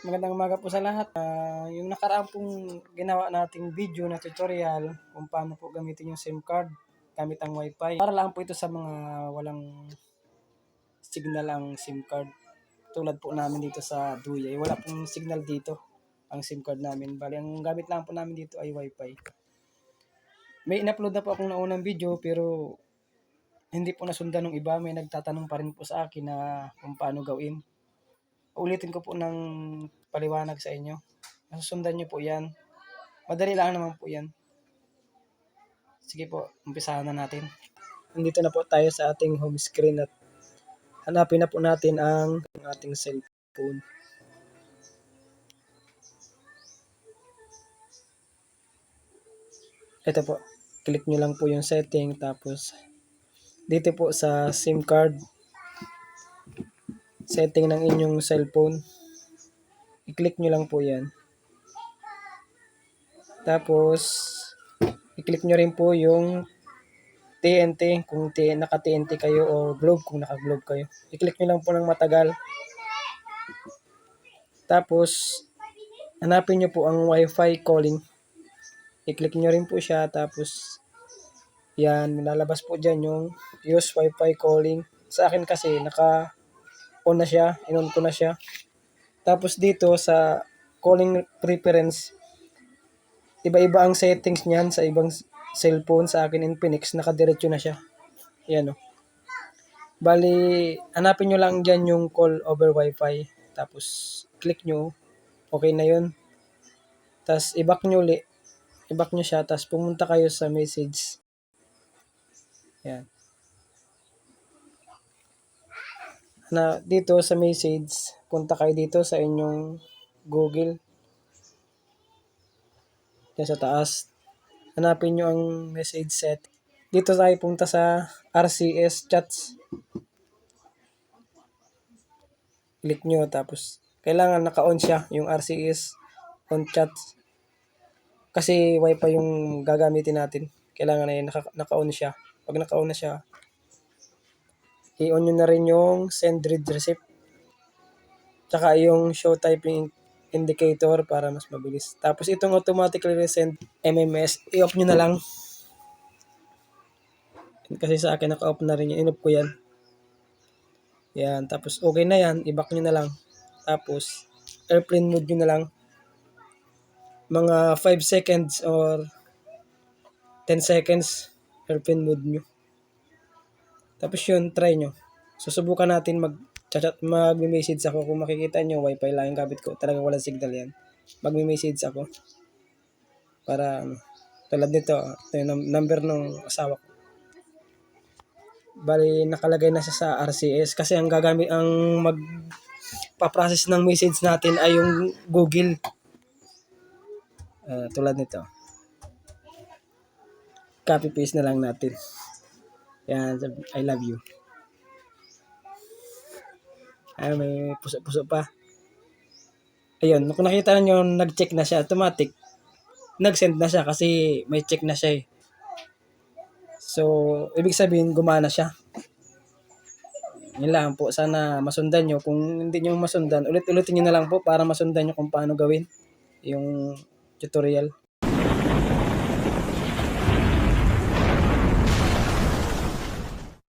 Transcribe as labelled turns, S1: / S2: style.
S1: Magandang umaga po sa lahat. Yung nakaraan pong ginawa nating video na tutorial kung paano po gamitin yung SIM card gamit ang Wi-Fi. Para lang po ito sa mga walang signal ang SIM card. Tulad po namin dito sa Duyay, wala pong signal dito ang SIM card namin. Bali, ang gamit lang po namin dito ay Wi-Fi. May in-upload na po akong naunang video pero hindi po nasundan ng iba. May nagtatanong pa rin po sa akin na kung paano gawin. Ulitin ko po ng paliwanag sa inyo. Masusundan nyo po yan. Madali lang naman po yan. Sige po, umpisahan na natin. Nandito na po tayo sa ating home screen at hanapin na po natin ang ating cellphone. Ito po, click nyo lang po yung setting tapos dito po sa SIM card setting ng inyong cellphone. I-click nyo lang po yan. Tapos, i-click nyo rin po yung TNT kung naka-TNT kayo o Globe kung naka-Globe kayo. I-click nyo lang po ng matagal. Tapos, hanapin nyo po ang Wi-Fi calling. I-click nyo rin po siya. Tapos, yan, lalabas po dyan yung use Wi-Fi calling. Sa akin kasi, naka-on na siya. In-on ko na siya. Tapos dito sa calling preference, iba-iba ang settings niyan sa ibang cellphone. Sa akin Infinix, nakadiretso na siya. Yan o. Bali, hanapin nyo lang dyan yung call over Wi-Fi. Tapos, click nyo. Okay na yun. Tapos, i-back nyo ulit. I-back nyo siya. Tapos, pumunta kayo sa message. Yan. Dito sa message, punta kayo dito sa inyong Google. Yan sa taas. Hanapin nyo ang message set. Dito tayo punta sa RCS chats. Click nyo tapos kailangan naka-on siya yung RCS on chats. Kasi Wi-Fi yung gagamitin natin. Kailangan na yun, naka-on siya. Pag naka-on na siya, i-on nyo na rin yung send read receipt. Tsaka yung show typing indicator para mas mabilis. Tapos itong automatically resend MMS, i-off nyo na lang. Kasi sa akin naka-off na rin yun. In-off ko yan. Yan. Tapos okay na yan. I-back nyo na lang. Tapos airplane mode nyo na lang. Mga 5 seconds or 10 seconds airplane mode nyo. Tapos yun, try nyo. Susubukan natin mag-message ako. Kung makikita nyo, Wi-Fi lang yung gamit ko. Talagang walang signal yan. Mag-message ako. Para, tulad nito, ito yung number ng asawa ko. Bali, nakalagay na siya sa RCS. Kasi ang magpa-process ng message natin ay yung Google. Tulad nito. Copy-paste na lang natin. Yan, I love you. Ay, may puso-puso pa. Ayun, kung nakita nyo, nag-check na siya, automatic. Nag-send na siya kasi may check na siya eh. So, ibig sabihin, gumana siya. Yun lang po, sana masundan nyo. Kung hindi nyo masundan, ulit-ulitin nyo na lang po para masundan nyo kung paano gawin yung tutorial.